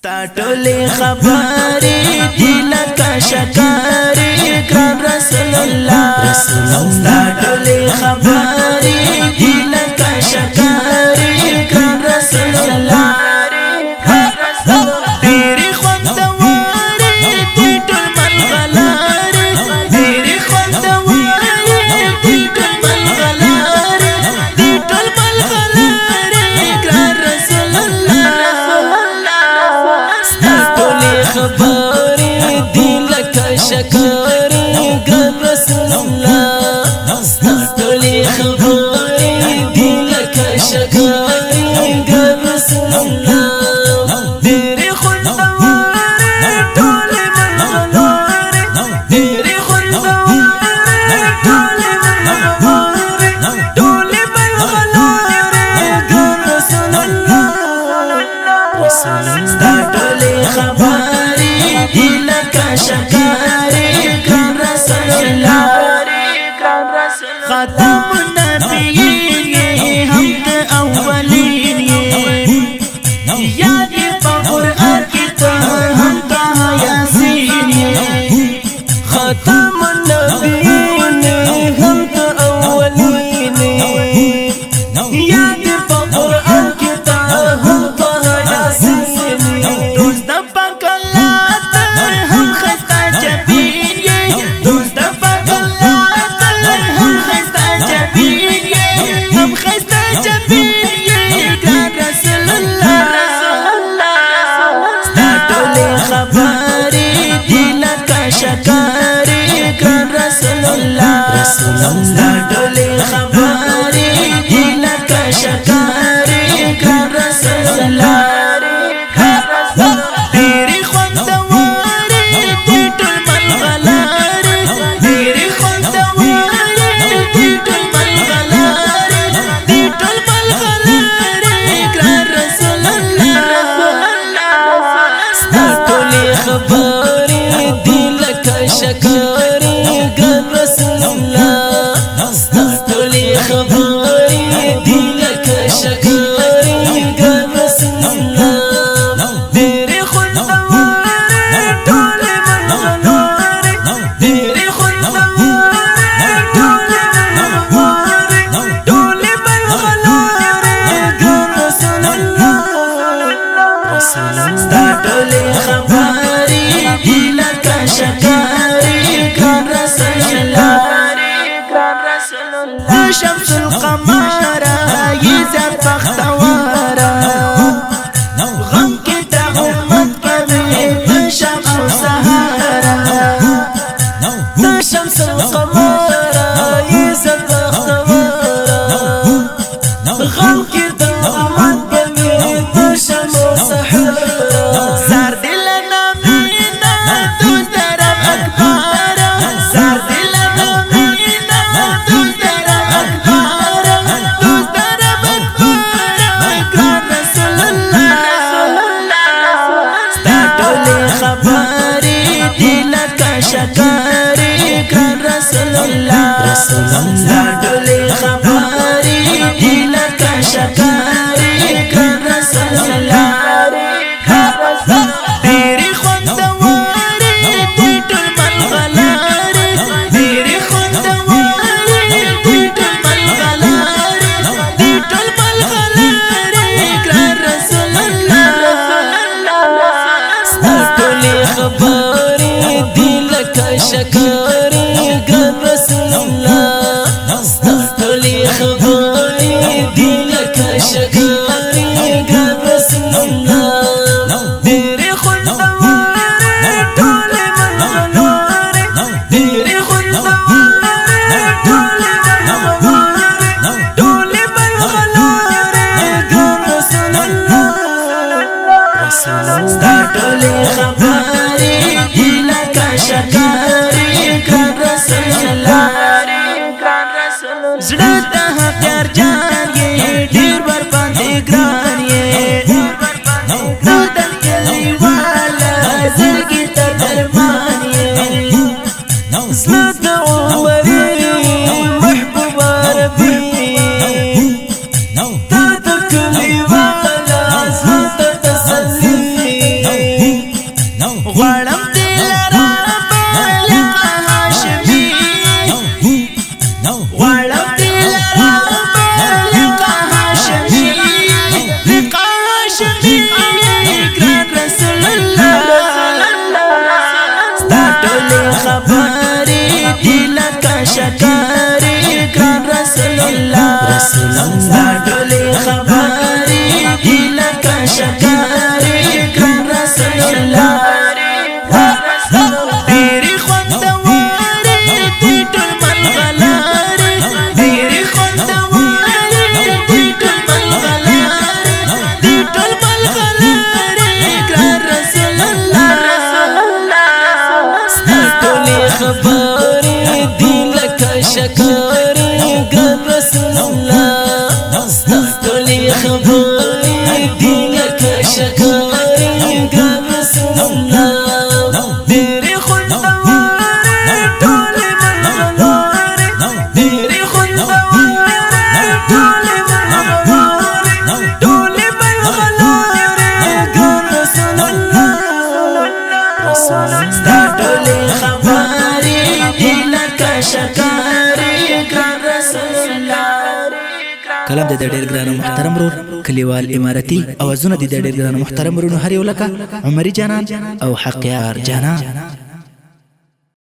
ستا ټولې خبرې دي لکه شکرې ګران رسول الله ستا ټولې خبرې دي لکه شکرې ګران رسول الله ډېرې خوندورې دي ټول ملغلرې ډېرې خوندورې دي ټول ملغلرې دي ټول ملغلرې ګران رسول الله خبرې دي لکه شکرې ګران رسول الله ستا ټولې خبرې دي لکه شکرې ګران رسول الله ډېرې خوندورې ټولې ملغلرې ډېرې خوندورې ټولې ملغلرې ټولې ملغلرې ګران رسول الله ستا ټولې خبرې دي لکه شکرې ګران رسول الله خاتم النبیین یې هم د اولین یې یاد په قرآن کې ته هم د یاسین یې خاتم النبیین یې هم د اولین یې یاد په قرآن کې ته هم د یاسین یې دوست د پاک الله ته هم خسته جبین یې دوست د پاک الله ته هم خسته جبین یې هم خسته جبین یې ګران رسول الله ستا ټولې خبرې دي لکه شکرې ګران رسول الله ستا ټولې خبرې دي لکه شکرې ګران رسول الله ډېرې خوندورې دي ټول ملغلرې ډېرې خوندورې دي ټول ملغلرې دي ټول ملغلرې ګران رسول الله ستا ټولې خبرې دي لکه شکرې ګران رسول الله ستا ټولې خبرې دي لکه شکرې ګران رسول الله ډېرې خوندورې ټولې ملغلرې ډېرې خوندورې ټولې ملغلرې ټولې ملغلرې ګران رسول الله ستا ټولې خبرې دي لکه شکرې ګران رسول الله شمس القمر یې زیات بختوره غم کې د امت کوي د شمس سهاره د شمس القمر یې زیات بختوره غم کې د امت کوي د شمس سهاره زار دل نامینا دوست درم اکبر زار دل نامینا دوست درم اکبر دوست درم اکبر ګران رسول الله ستا ټولې خبرې دي لکه شکرې ګران رسول الله ستا ټولې خبرې دي لکه شکرې ګران رسول الله ډېرې خوندورې دي ټول ملغلرې ډېرې خوندورې دي ټول ملغلرې دي ټول ملغلرې ګران رسول الله ستا ټولې خبرې دي لکه شکرې ګران رسول الله ستا ټولې خبرې دي لکه شکرې ګران رسول الله ډېرې خوندورې ټولې ملغلرې ډېرې خوندورې ټولې ملغلرې ټولې ملغلرې ګران رسول الله ستا ټولې خبرې دي لکه شکرې ګران رسول الله زړه د هتیار جان یې ډېر ورباندې ګران یې نو د کلیواله زړګي ته درمان یې زړه د عمرې محبوبه ربي ته د کلیواله زړه ته تسلي غړم دل را مالک هاشمي غړم دل را مالک هاشمي لق هاشمي ګران رسول الله ستاټول خبرې دل کا شکرې ګران رسول الله ستاټول خبرې دل کا شکرې ګران رسول الله ډېرې خوندورې دي ټول ملغلرې ډېرې خوندورې دي ټول ملغلرې دي ټول ملغلرې ګران رسول الله ستا ټولې خبرې دي لکه شکرې ګران رسول الله ستا ټولې خبرې دي لکه شکرې ګران رسول الله ډېرې خوندورې ټولې ملغلرې ډېرې خوندورې ټولې ملغلرې ټولې ملغلرې ګران رسول الله ستا ټولې خبرې دي لکه شکرې ګران رسول الله کلام د ډېر ګران محترم رور کلیوال امارتي اوازونه د ډېر ګران محترم رونو هر یو لکه عمري جانان او حقیار جانان